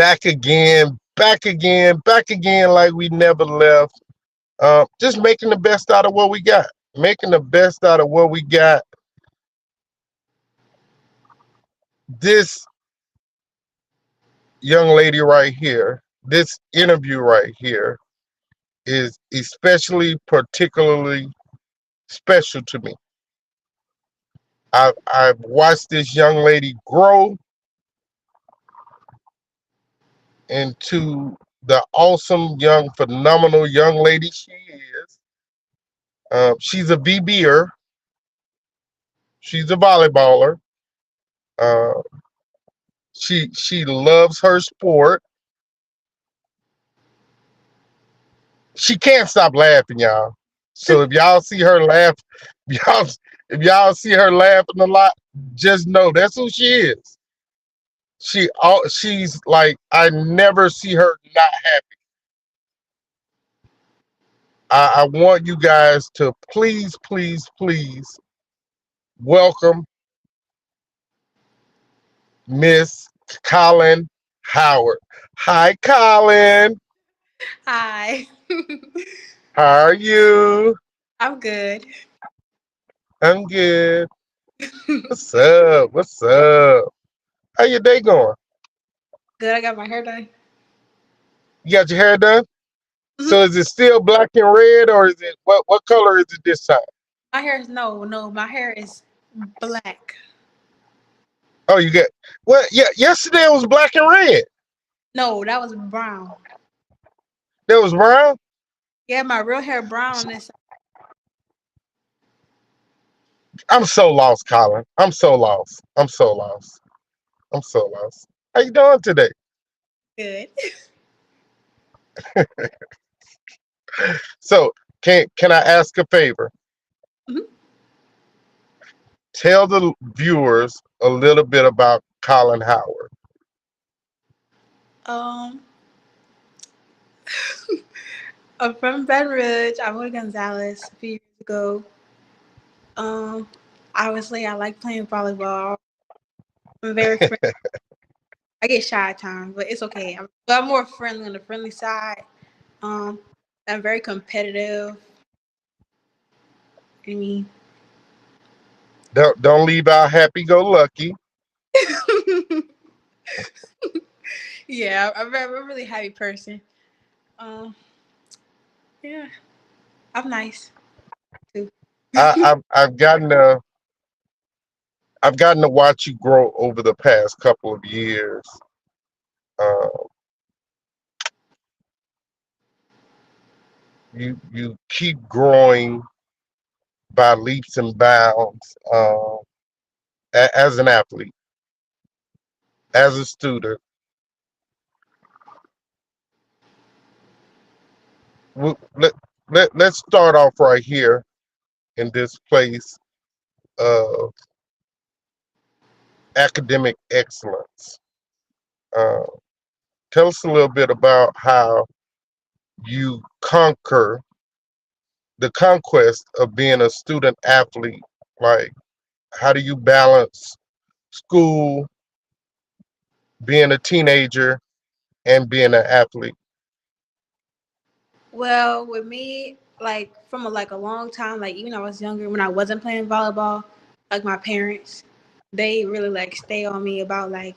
back again, back again, back again, like we never left. Just making the best out of what we got. Making the best out of what we got. This young lady right here, this interview right here, is especially, particularly special to me. I've watched this young lady grow into the awesome, young, phenomenal young lady she is. She's a VBer. She's a volleyballer. Uh, she loves her sport. She can't stop laughing, y'all. So if y'all see her laugh, y'all if y'all see her laughing a lot, just know that's who she is. She's like, I never see her not happy. I want you guys to please, please, please welcome Miss Colynn Howard. Hi, Colynn. Hi. How are you? I'm good. I'm good. What's up? What's up? How your day going? Good. I got my hair done. You got your hair done? hmm So is it still black and red, or is it what color is it this time? My hair is no. My hair is black. Oh, you got well, yeah, yesterday it was black and red. No, that was brown. That was brown. Yeah, my real hair brown on this side. I'm so lost, Colin. I'm so lost. I'm so lost. I'm so lost. How you doing today? Good. So can I ask a favor? Mhm. Tell the viewers a little bit about Colin Howard. Um, I'm from Baton Rouge. I moved to Gonzales a few years ago. Um, Obviously, I like playing volleyball. I'm very friendly. I get shy at times, but it's okay. I'm more friendly on the friendly side. Um, I'm very competitive. I mean, Don't leave out happy go lucky. yeah, I'm a really happy person. Um, yeah, I'm nice too. I've gotten to watch you grow over the past couple of years. Uh, you keep growing by leaps and bounds, as an athlete, as a student. Let, let's start off right here in this place of academic excellence. Uh, Tell us a little bit about how you conquer the conquest of being a student athlete. Like, how do you balance school, being a teenager, and being an athlete? Well, with me, like from a long time, like even when I was younger, when I wasn't playing volleyball, like my parents, they really like stay on me about like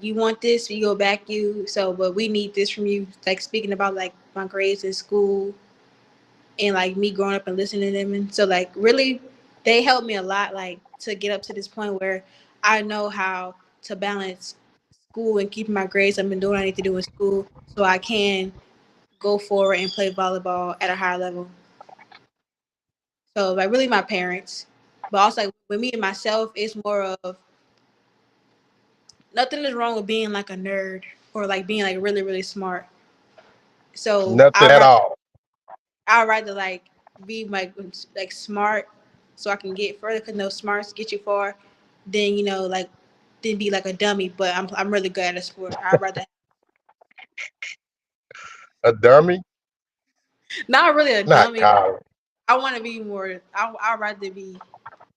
you want this, we go back you. So, but we need this from you. Like speaking about like my grades in school and like me growing up and listening to them, and so like really, they helped me a lot, like to get up to this point where I know how to balance school and keeping my grades up and doing what I need to do in school, so I can go forward and play volleyball at a higher level. So like really my parents. But also like with me and myself, it's more of nothing is wrong with being like a nerd or like being like really, really smart. So Nothing at all. I'd rather like be like smart so I can get further because no smarts get you far than, like than be like a dummy. But I'm really good at a sport. I'd rather A dummy? not really a Not dummy, but Colin. I want to be more I'd rather be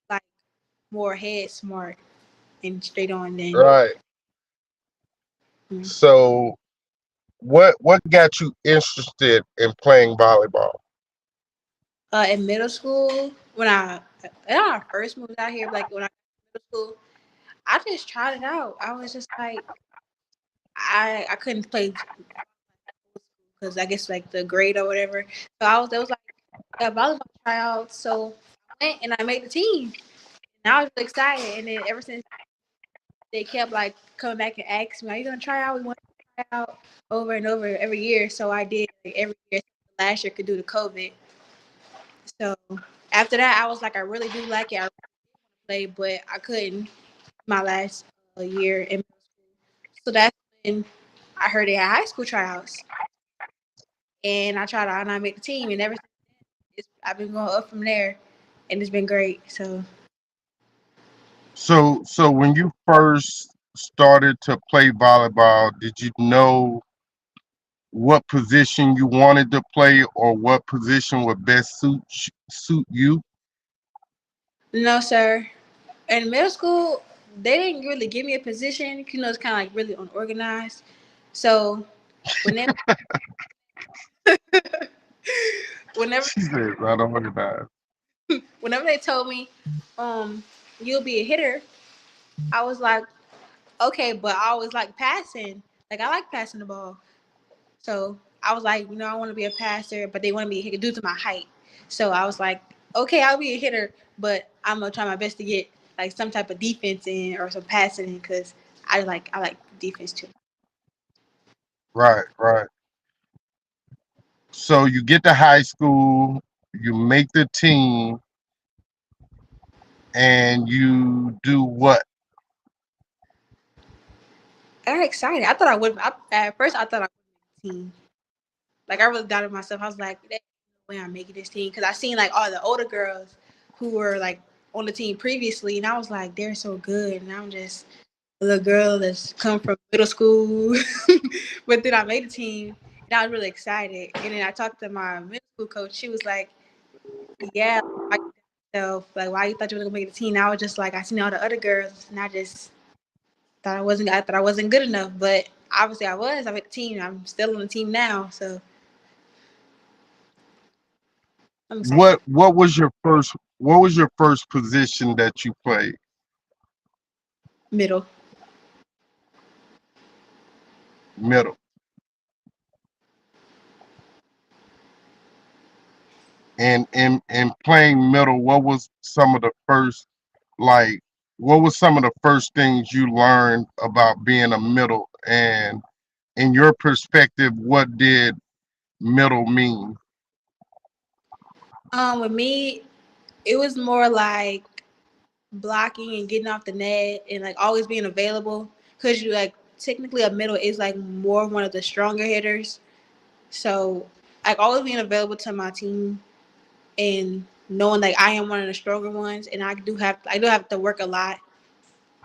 like more head smart and straight on than Right. Mm. So what got you interested in playing volleyball? In middle school, when I first moved out here, like when I was in middle school, I just tried it out. I was just like, I couldn't play because I guess like the grade or whatever. So there was like a volleyball tryout. So I went and I made the team. And I was really excited. And then ever since they kept like coming back and asking me, "Are you gonna try out? We want to try out over and over every year." So I did like, every year. Last year could do the COVID. So after that, I was like, I really do like it. I play, but I couldn't my last year in middle school. So that's when I heard they had high school tryouts, and I tried out and I made the team. And ever since I've been going up from there, and it's been great. So So when you first started to play volleyball, did you know what position you wanted to play or what position would best suit you? no, sir. In middle school, they didn't really give me a position. You know, it's kind of like really unorganized. So whenever whenever She said, "I don't want to die." whenever they told me, you'll be a hitter, I was like, okay, but I always like passing. Like I like passing the ball. So I was like, I want to be a passer, but they wanted me to hit due to my height. So I was like, okay, I'll be a hitter, but I'm gonna try my best to get like some type of defense in or some passing in because I like defense too. Right, right. So you get to high school, you make the team, and you do what? I got excited. I thought I would. At first, I thought I would make the team. Like I really doubted myself. I was like, "There's no way I'm making this team," because I seen like all the older girls who were like on the team previously, and I was like, they're so good, and I'm just a little girl that's come from middle school. But then I made the team, and I was really excited. And then I talked to my middle school coach. She was like, "Yeah, why you like why you thought you were gonna make the team?" And I was just like, I seen all the other girls, and I just thought I wasn't. I thought I wasn't good enough, but obviously I was. I made the team. I'm still on the team now, so I'm excited. What was your first position that you played? Middle. Middle. And in playing middle, like what was some of the first things you learned about being a middle? And in your perspective, what did middle mean? With me, it was more like blocking and getting off the net and like always being available because you like technically a middle is like more one of the stronger hitters. So like always being available to my team and knowing like I am one of the stronger ones and I do have to work a lot.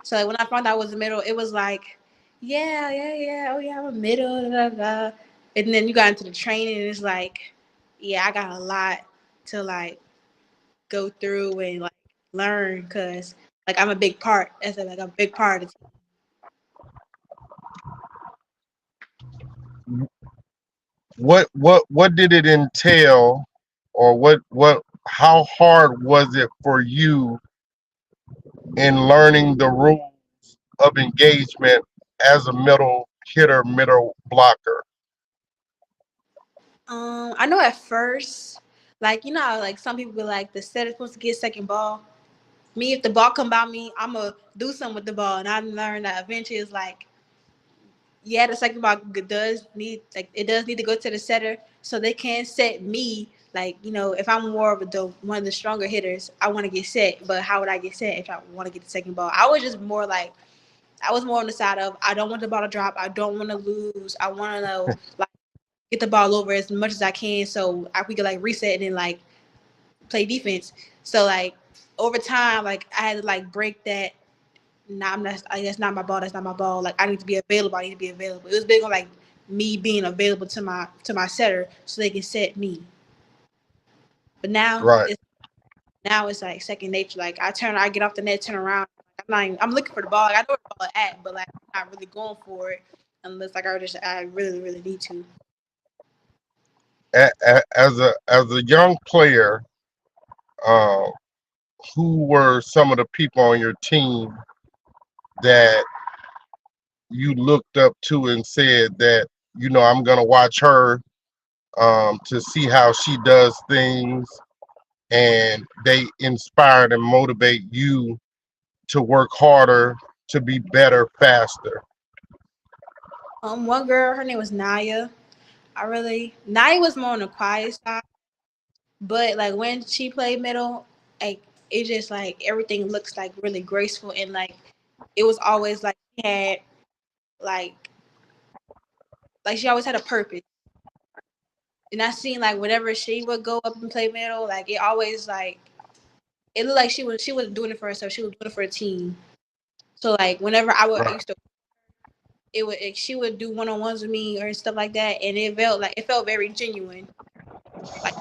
So like when I found out I was a middle, it was like, yeah, yeah, yeah, oh yeah, I'm a middle, da, da, da. And then you got into the training and it's like, yeah, I got a lot to like go through and like learn because like I'm a big part. That's like a big part of the team. What did it entail, or what how hard was it for you in learning the rules of engagement as a middle hitter, middle blocker? I know at first, like how, like some people be like the setter supposed to get second ball. Me, if the ball come by me, I'ma do something with the ball, and I learned that eventually it's like, yeah, the second ball does need to go to the setter so they can set me. Like if I'm more of the one of the stronger hitters, I want to get set. But how would I get set if I want to get the second ball? I was just more like I was more on the side of I don't want the ball to drop. I don't want to lose. I want to know like get the ball over as much as I can so we could like reset and then like play defense. So like over time, like I had to like break that. Nah, I'm not. That's not my ball. That's not my ball. Like I need to be available. I need to be available. It was big on like me being available to my setter so they can set me. But Right. now it's like second nature. Like I get off the net, turn around. I'm looking for the ball. Like, I know where the ball is at, but like I'm not really going for it. unless like I really really need to. As a young player, uh, who were some of the people on your team that you looked up to and said that, I'm gonna watch her to see how she does things, and they inspired and motivate you to work harder, to be better, faster? One girl, her name was Naya. Naya was more on the quiet side, but like when she played middle, like it just like everything looks like really graceful and like it was always like she had like she always had a purpose. And I seen like whenever she would go up and play middle, like it always like it looked like she was doing it for herself. She was doing it for a team. So like whenever I Right. used to she would do one on ones with me or stuff like that, and it felt very genuine, like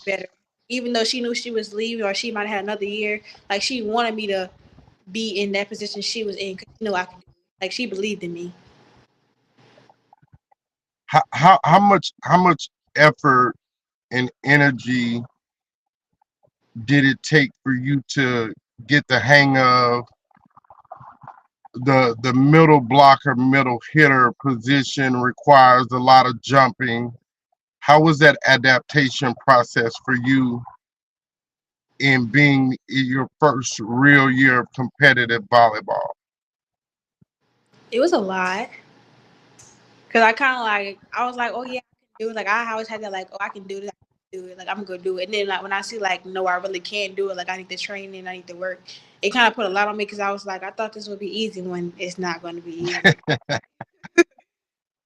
better. Even though she knew she was leaving or she might have had another year, like she wanted me to be in that position she was in because she knew I could do it. Like she believed in me. How much effort and energy did it take for you to get the hang of the middle blocker, middle hitter position? Requires a lot of jumping. How was that adaptation process for you in being in your first real year of competitive volleyball? It was a lot because I kind of like I was like, oh yeah, I can do it. Like I always had that like, oh I can do this, I can do it. Like I'm gonna do it. And then like when I see like no, I really can't do it. Like I need to train and I need to work. It kind of put a lot on me because I was like, I thought this would be easy when it's not going to be easy.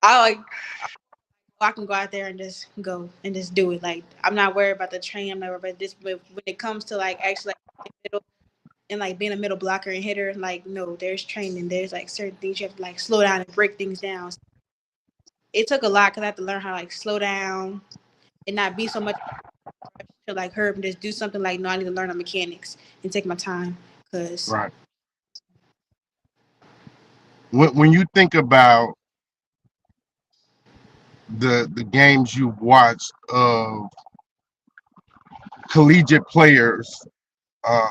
I like I can go out there and just go and just do it. Like I'm not worried about the train. I'm not worried about this. But when it comes to like actually like middle and like being a middle blocker and hitter, like no, there's training. There's like certain things you have to like slow down and break things down. So it took a lot because I had to learn how to like slow down and not be so much to like hurt and just do something like no, I need to learn the mechanics and take my time because Right. When you think about the games you've watched of collegiate players, uh,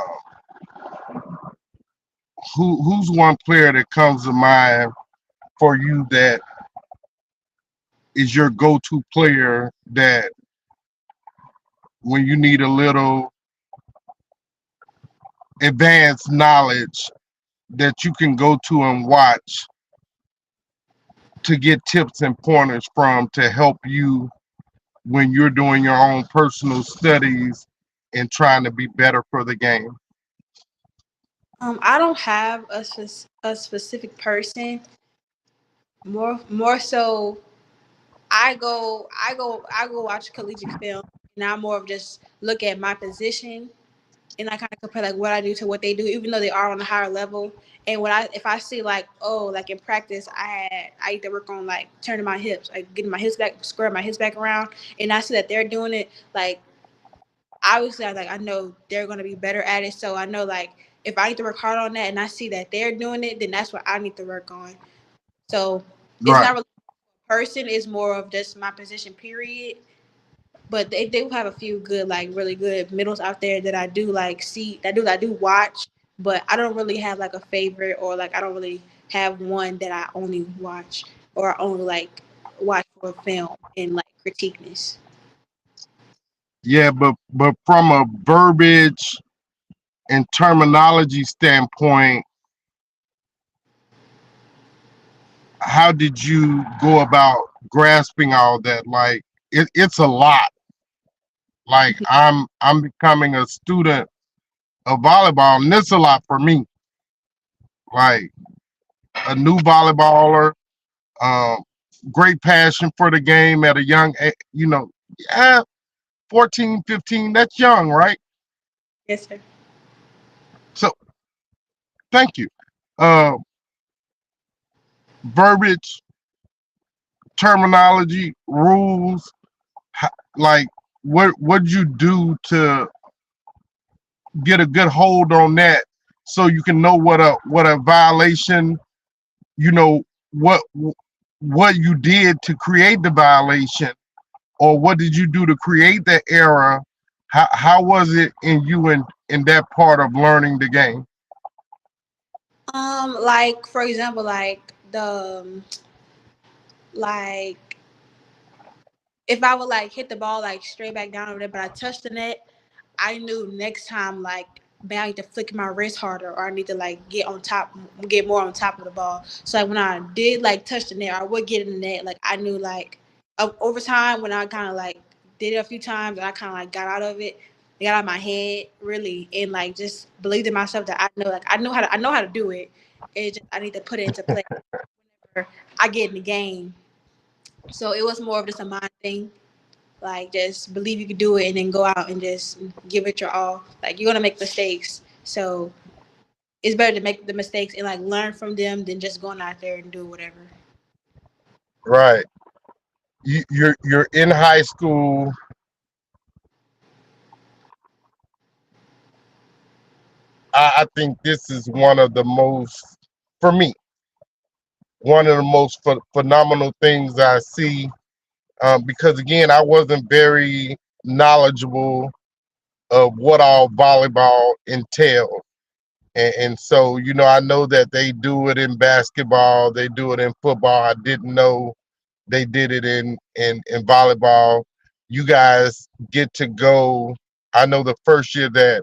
who's one player that comes to mind for you that is your go-to player, that when you need a little advanced knowledge that you can go to and watch to get tips and pointers from, to help you when you're doing your own personal studies and trying to be better for the game? I don't have a specific person. More so I go watch collegiate film and I more of just look at my position and I kind of compare like what I do to what they do, even though they are on a higher level. And when if I see like like in practice I need to work on like turning my hips, like getting my hips back, square my hips back around, and I see that they're doing it like obviously I know they're gonna be better at it, so I know like if I need to work hard on that and I see that they're doing it, then that's what I need to work on. So it's Right. not really a person, it's more of just my position period. But they do have a few good, like really good middles out there that I do like see, that I do watch. But I don't really have like a favorite or like I don't really have one that I only watch or only like watch for film and like critique this. Yeah, but from a verbiage and terminology standpoint, how did you go about grasping all that? Like it's a lot. Like I'm becoming a student of volleyball, and it's a lot for me. Like a new volleyballer, um, great passion for the game at a young age, yeah, 14, 15, that's young, right? Yes, sir. So thank you. Uh, Verbiage, terminology, rules, like what'd you do to get a good hold on that, so you can know what a violation, you know what what you did to create the violation, or what did you do to create that error? How was it in you in that part of learning the game? Like for example, like the like if I would like hit the ball like straight back down over there, but I touched the net, I knew next time like man, I need to flick my wrist harder, or I need to like get more on top of the ball. So like when I did like touch the net, or I would get in the net, like I knew like over time when I kind of like did it a few times, and I kind of like got out of it, got out of my head really, and like just believed in myself that I know how to do it. It just I need to put it into play. Whenever I get in the game. So it was more of just a mind thing. Like just believe you can do it and then go out and just give it your all. Like you're gonna make mistakes. So it's better to make the mistakes and like learn from them than just going out there and do whatever. Right. You're in high school. I think this is one of the most, for me, one of the most phenomenal things I see. Because again, I wasn't very knowledgeable of what all volleyball entails. And so, I know that they do it in basketball, they do it in football. I didn't know they did it in volleyball. You guys get to go. I know the first year that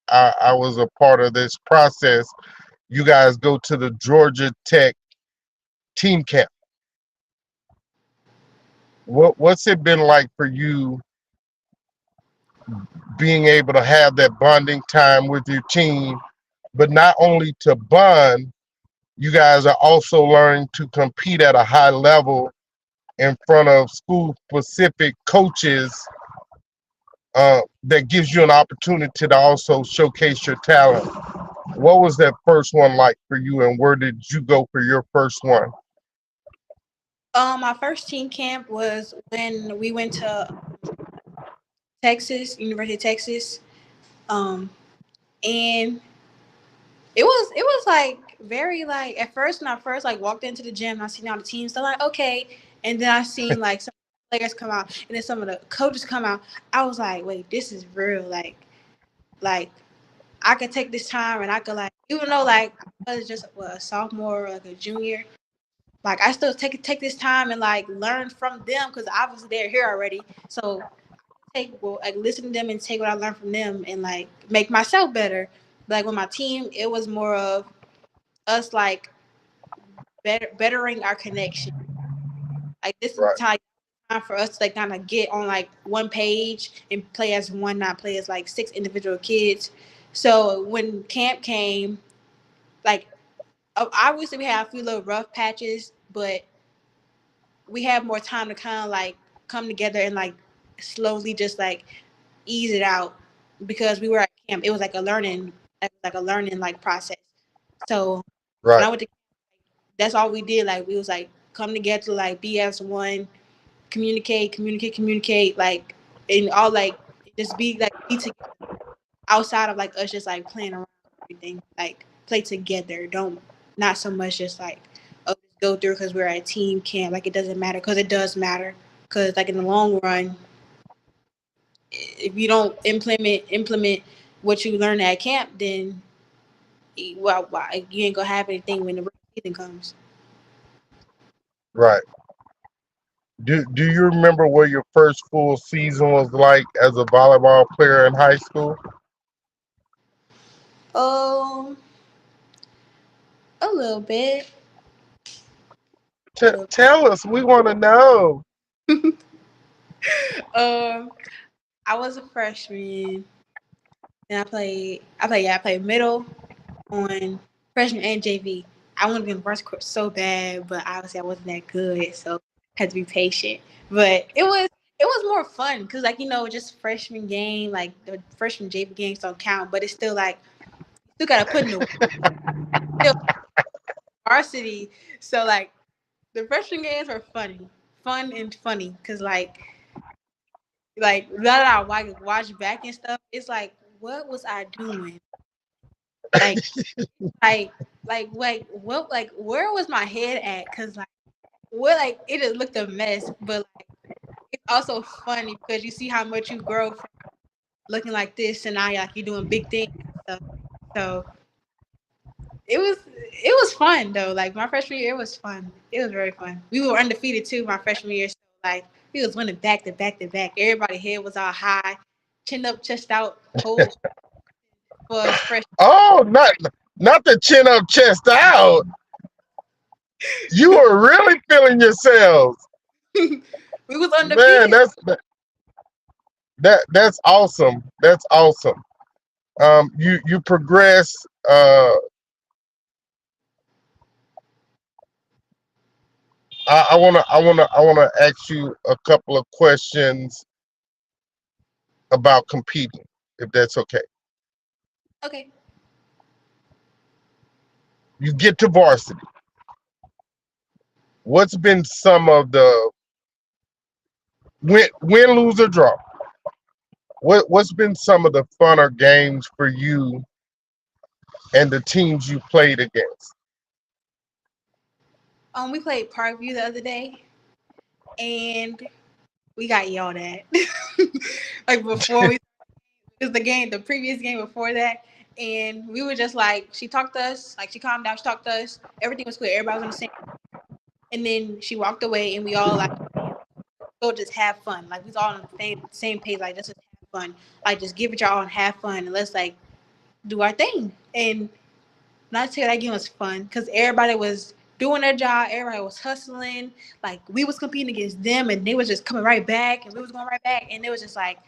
I was a part of this process, you guys go to the Georgia Tech team camp. What's it been like for you being able to have that bonding time with your team, but not only to bond, you guys are also learning to compete at a high level in front of school specific coaches, that gives you an opportunity to also showcase your talent. What was that first one like for you, and where did you go for your first one? My first team camp was when we went to Texas, University of Texas. Um, and it was like very like at first when I first like walked into the gym and I seen all the teams, they're like, okay. And then I seen like some players come out and then some of the coaches come out. I was like, wait, this is real. Like I could take this time and I could like even though like I was just a sophomore or like a junior, like I still take this time and like learn from them because obviously they're here already. So take well, like listen to them and take what I learned from them and like make myself better. Like with my team, it was more of us like bettering our connection. Like this is Right, time for us to like kind of get on like one page and play as one, not play as like six individual kids. So when camp came, like obviously we had a few little rough patches, but we had more time to kind of like come together and like slowly just like ease it out because we were at camp. It was like a learning like process. So when right, I went to that's all we did. Like we was like come together, like be as one, communicate, like and all like just be together outside of like us just like playing around and everything. Like play together. Don't not so much just like oh, just go through because we're at team camp. Like it doesn't matter because it does matter. Because like in the long run, if you don't implement what you learn at camp, then well, you ain't gonna have anything when the season comes. right. Do you remember what your first full season was like as a volleyball player in high school? Um, a little bit, a little. Tell us, we want to know. um, I was a freshman, and I played middle on freshman and JV. I wanted to be in the varsity court so bad, but obviously I wasn't that good, so had to be patient. But it was more fun because like just freshman game, like the freshman JV games don't count, but it's still like you still gotta put in the still varsity. So like the freshman games were fun and funny because like now that I watch back and stuff, it's like what was I doing? Like like what, like, where was my head at? Cause like, what, like, it just looked a mess, but like, it's also funny because you see how much you grow from looking like this, and now you're doing big things and stuff. So it was fun though. Like my freshman year, it was fun. It was very fun. We were undefeated too my freshman year. So like we was winning back to back to back. Everybody head was all high, chin up, chest out, whole for us fresh. Oh, not the chin up, chest out. You were really feeling yourselves, We was man. undefeated. That's awesome. That's awesome. You progress. I wanna ask you a couple of questions about competing, if that's okay. Okay. You get to varsity. What's been some of the win, lose, or draw? What's been some of the funner games for you and the teams you played against? We played Parkview the other day, and we got yelled at. Like before we, it was the previous game before that, and we were just like, she talked to us, like she calmed down, she talked to us, everything was cool, everybody was on the same. And then she walked away, and we all like go just have fun. Like we was all on the same page. Like let's just have fun. Like just give it your all and have fun, and let's like do our thing. And not to say that game was fun because everybody was doing their job. Everybody was hustling. Like we was competing against them, and they was just coming right back, and we was going right back, and it was just like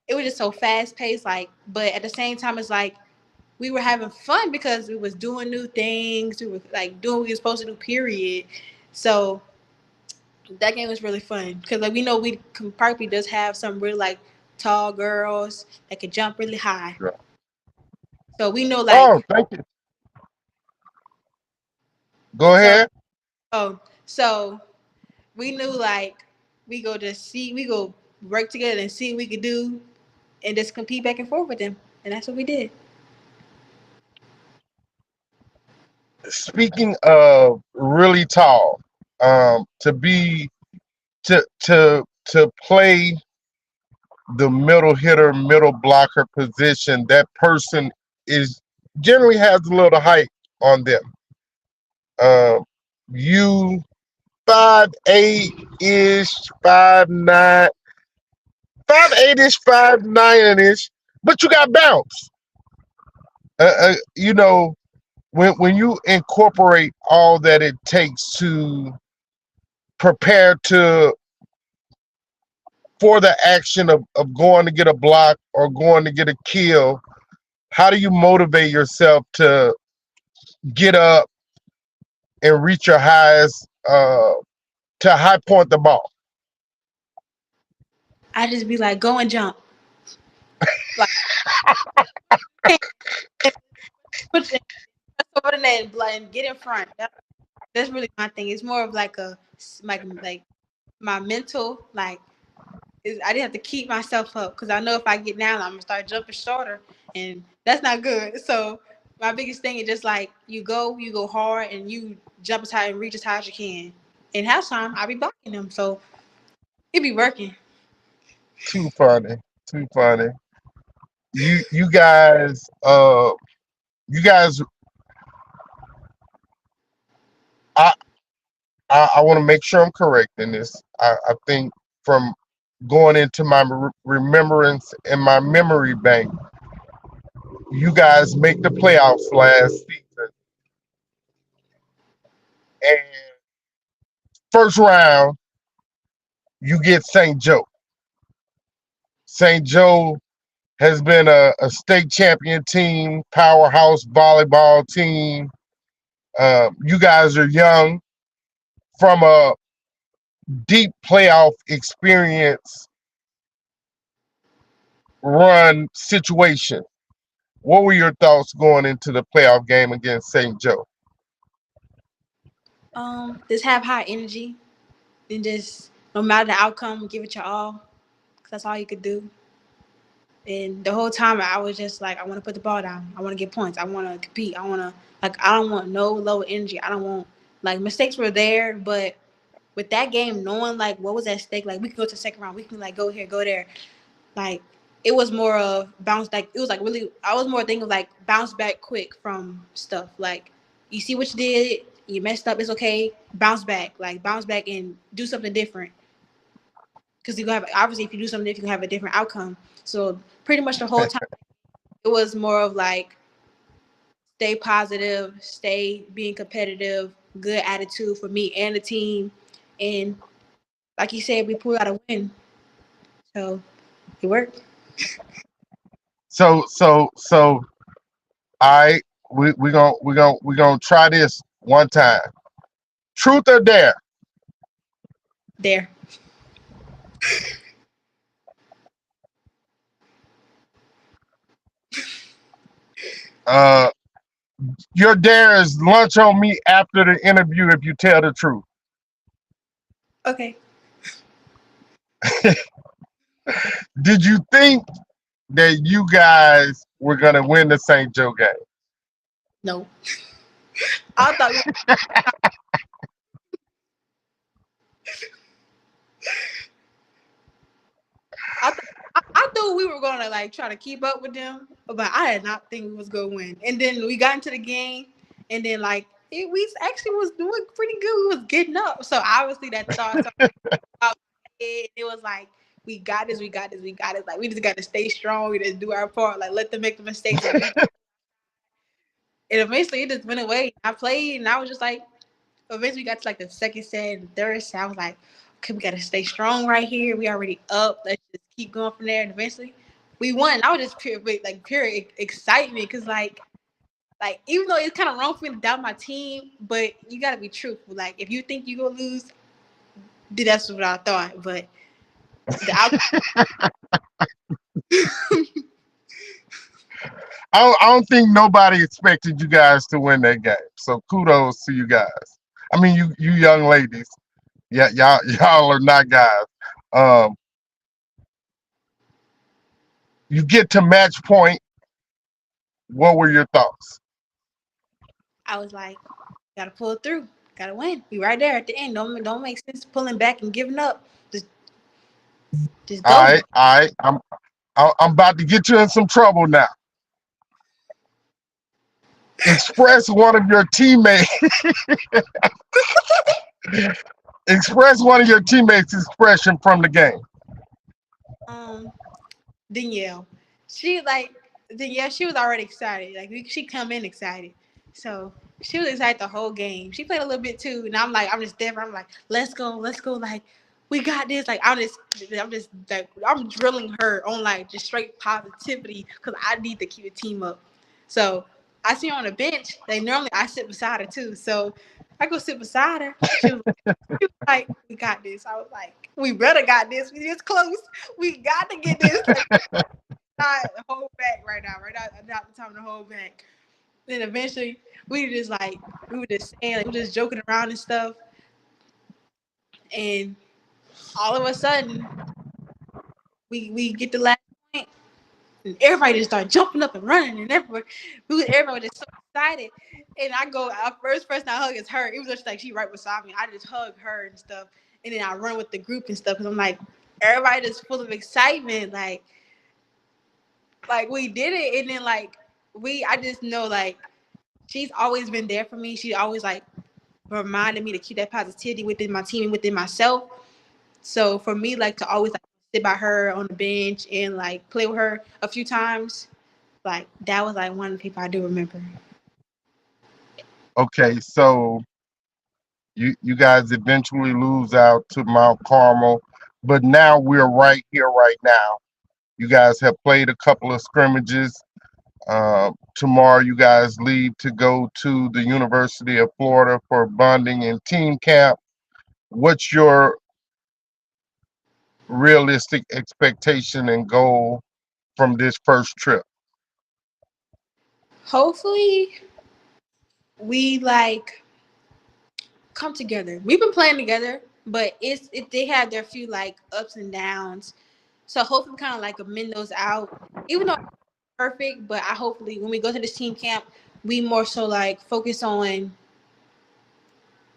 it was just so fast paced. Like, but at the same time, it's like we were having fun because we was doing new things. We were like doing what we were supposed to do. Period. So that game was really fun because like we know we Parkby does have some really like tall girls that can jump really high. Yeah. So we know Oh, like thank you. Go so ahead. so we knew like we go work together and see what we could do and just compete back and forth with them, and that's what we did. Speaking of really tall, to be to play the middle hitter, middle blocker position, that person is generally has a little height on them. Um, you 5'8" ish, 5'9", 5'8" ish, 5'9" ish, but you got bounce. You know, when you incorporate all that it takes to prepare to for the action of going to get a block or going to get a kill, how do you motivate yourself to get up and reach your highest to high point the ball? I just be like go and jump, like put your over the net and get in front. That's really my thing. It's more of like a like my mental like I didn't have to keep myself up because I know if I get down, I'm gonna start jumping shorter, and that's not good. So my biggest thing is just like you go hard, and you jump as high and reach as high as you can. In halftime, I'll be blocking them, so it be working. Too funny, too funny. You guys, I I want to make sure I'm correct in this. I think from going into my remembrance and my memory bank, you guys make the playoffs last season, and first round you get St. Joe. St. Joe has been a state champion team, powerhouse volleyball team. You guys are young from a deep playoff experience run situation. What were your thoughts going into the playoff game against St. Joe? Just have high energy and just no matter the outcome, give it your all. 'Cause that's all you could do. And the whole time I was just like, I want to put the ball down. I want to get points. I want to compete. I want to, like, I don't want no low energy. I don't want, like, mistakes were there, but with that game, knowing like what was at stake, like we could go to the second round, we can like go here, go there. Like it was more of bounce, like it was like really, I was more thinking like bounce back quick from stuff. Like you see what you did, you messed up, it's okay. Bounce back and do something different. Because you have, obviously, if you do something different, you have a different outcome. So pretty much the whole time, it was more of like stay positive, stay being competitive, good attitude for me and the team. And like you said, we pulled out a win. So it worked. So I we gonna try this one time. Truth or dare? There. Uh, your dare is lunch on me after the interview if you tell the truth. Okay. Did you think that you guys were gonna win the St. Joe game? No. I thought I, th- I thought we were gonna like try to keep up with them, but I did not think we was gonna win. And then we got into the game, and then like we actually was doing pretty good. We was getting up, so obviously that thought about it. It was like we got this, we got this, we got it. Like we just got to stay strong. We just do our part. Like let them make the mistakes, and we. And eventually it just went away. I played, and I was just like, eventually we got to like the second set and third set. I was like, okay, we got to stay strong right here. We already up. Let's just keep going from there. And eventually we won. I was just pure excitement because like even though it's kind of wrong for me to doubt my team, but you got to be truthful. Like if you think you gonna lose, that's what I thought. But the outcome. I don't think nobody expected you guys to win that game. So kudos to you guys. I mean, you young ladies. Yeah, y'all are not guys. Um, you get to match point. What were your thoughts? I was like, gotta pull it through. Gotta win. We right there at the end. Don't make sense pulling back and giving up. Just All go. right, all right. I'm about to get you in some trouble now. Express one of your teammates. Express one of your teammates' expression from the game. Um, Danielle. She like Danielle. She was already excited. Like she come in excited, so she was excited the whole game. She played a little bit too, and I'm just there. I'm like, let's go. Like we got this. Like I'm just like I'm drilling her on like just straight positivity because I need to keep the team up. So I see her on the bench. Like normally I sit beside her too. So I go sit beside her. She was like, we got this. I was like, we better got this. We this close. We got to get this. Like, not hold back right now. Right now, not the time to hold back. Then eventually, we were just saying, like, we were just joking around and stuff. And all of a sudden, we get the last point, and everybody just started jumping up and running, and everybody was just so excited. And I go, our first person I hug is her. It was just like she right beside me. I just hug her and stuff, and then I run with the group and stuff because I'm like, everybody just full of excitement, like we did it, and then like I just know like she's always been there for me. She always like reminded me to keep that positivity within my team and within myself. So for me, like to always like sit by her on the bench and like play with her a few times, like that was like one of the people I do remember. Okay, so you guys eventually lose out to Mount Carmel, but now we're right here, right now. You guys have played a couple of scrimmages. Tomorrow, you guys leave to go to the University of Florida for bonding and team camp. What's your realistic expectation and goal from this first trip? Hopefully, we like come together. We've been playing together, but they have their few like ups and downs. So hopefully, kind of like amend those out. Even though it's perfect, but I hopefully when we go to this team camp, we more so like focus on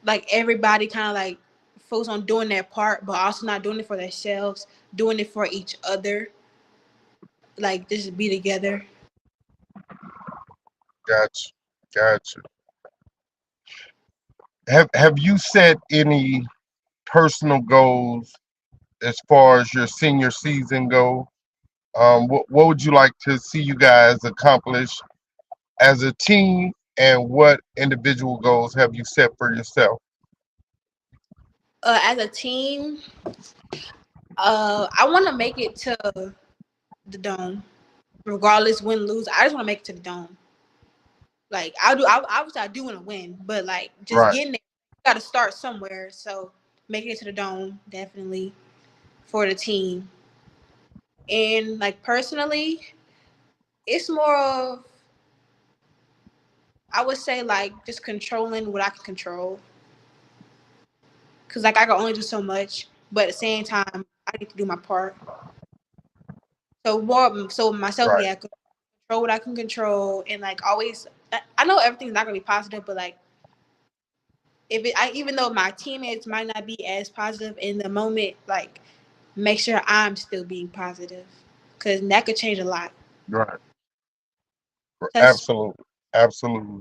like everybody kind of like focus on doing their part, but also not doing it for themselves, doing it for each other. Like just be together. Gotcha. Gotcha. Have you set any personal goals as far as your senior season go? What would you like to see you guys accomplish as a team, and what individual goals have you set for yourself? As a team, I want to make it to the dome, regardless win lose. I just want to make it to the dome. Like I do, obviously I do want to win, but like just Right, getting there, got to start somewhere. So making it to the dome definitely for the team. And like personally, it's more of I would say like just controlling what I can control, cause like I can only do so much, but at the same time I need to do my part. So more so myself, right, yeah, control what I can control, and like always, I know everything's not gonna be positive, but like if it, even though my teammates might not be as positive in the moment, like make sure I'm still being positive, cause that could change a lot. right. That's Absolutely, absolutely.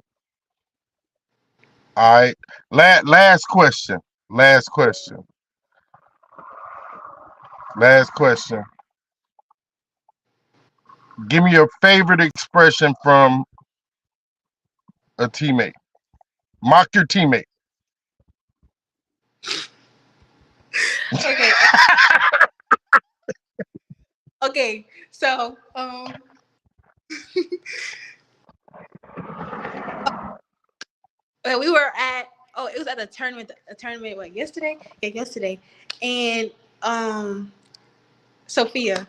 All right. Last question. Last question. Last question. Give me your favorite expression from a teammate. Mock your teammate. okay. Okay, so we were at it was at a tournament what yesterday? Yeah, yesterday. And Sophia,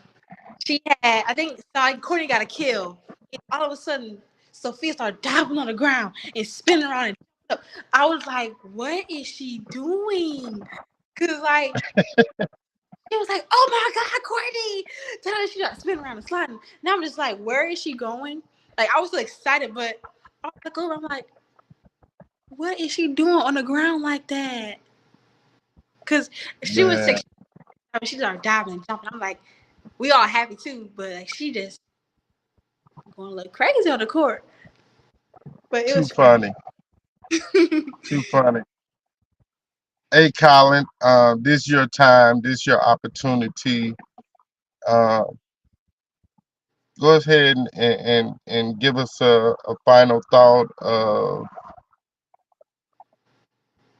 she had I think Courtney got a kill. And all of a sudden Sophia started diving on the ground and spinning around and up. I was like, what is she doing? Cause like it was like, oh my God, Courtney. Then she got spinning around and sliding. Now I'm just like, where is she going? Like I was so excited, but I look over, I'm like, what is she doing on the ground like that? Because she was Man, six. I mean, she started diving and jumping. I'm like, we all happy too, but like she just going to look crazy on the court. But it too was fun. funny. Too funny. Hey, Colin, this is your time. This is your opportunity. Uh, go ahead and give us a final thought of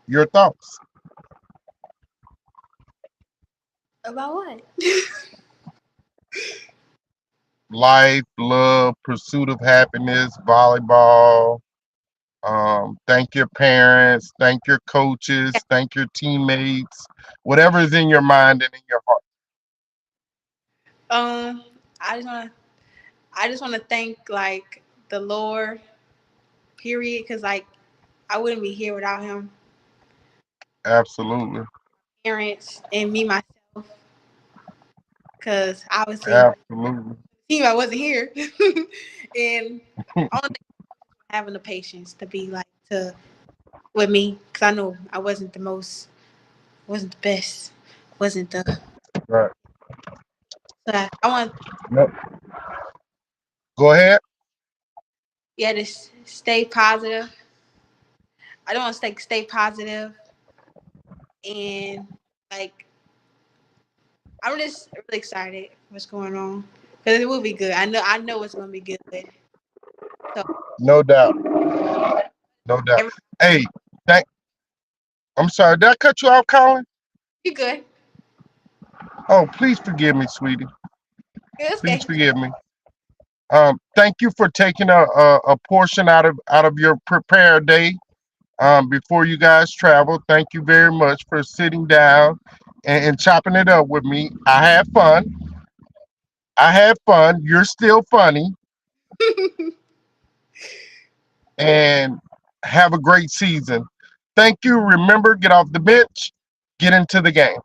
your thoughts. About what? Life, love, pursuit of happiness, volleyball. Thank your parents, thank your coaches, thank your teammates, whatever is in your mind and in your heart. um, I just wanna, I just wanna thank like the Lord, period, because like I wouldn't be here without Him, Absolutely. parents, and me myself, because obviously Absolutely. team I wasn't here, and only thing having the patience to be like to with me, because I know I wasn't the most, wasn't the best, wasn't the. Right. So I want Yep. Go ahead. yeah to stay positive. I don't want to stay positive and like I'm just really excited what's going on because it will be good. I know it's gonna be good. So No doubt. No doubt. every Hey, thank I'm sorry, did I cut you off, Colin? you good. Oh, please forgive me, sweetie. It's Please okay. forgive me. Thank you for taking a portion out of your prepared day before you guys travel. Thank you very much for sitting down and chopping it up with me. I had fun. I had fun. You're still funny. And have a great season. Thank you. Remember, get off the bench, get into the game.